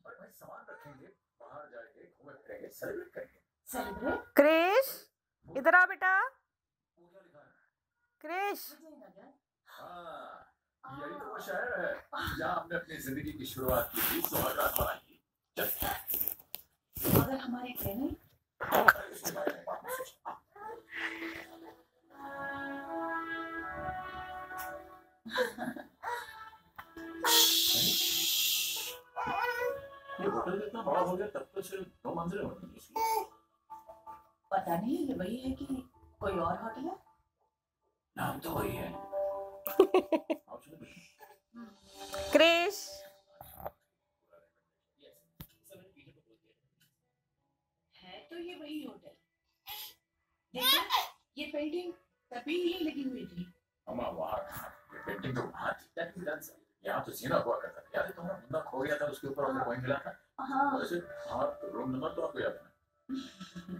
और भाई सामान रखेंगे, बाहर जाएंगे, घूमे फिरेंगे, सेलिब्रेट करेंगे। सेलिब्रेट? क्रिश, इधर आ बेटा। वो क्या लिखा है? क्रिश, हाँ, यही तो वो शहर है जहाँ हमने अपनी जिंदगी की शुरुआत की थी, सुहागरात बनाई थी। चल, अगर हमारे कहने इसके बारे में बात नहीं सोचना। ये होटल इतना बड़ा हो गया, तब तो सिर्फ 2 मंजिलें होनी इसकी। पता नहीं ये वही है कि कोई और होटल है। नाम तो वही है। आओ चलो। क्रिश, है तो ये वही होटल। देखो ये पेंटिंग तभी ही लगी हुई थी। अम्मा वहाँ ये पेंटिंग तो वहाँ थी, that is done, sir। यहाँ तो जीना हुआ करता था, याद है तुम्हें? मुन्ना खो गया था, उसके ऊपर हमें वही मिला था। हाँ वैसे हाँ, रूम नंबर तो आपको याद है ना?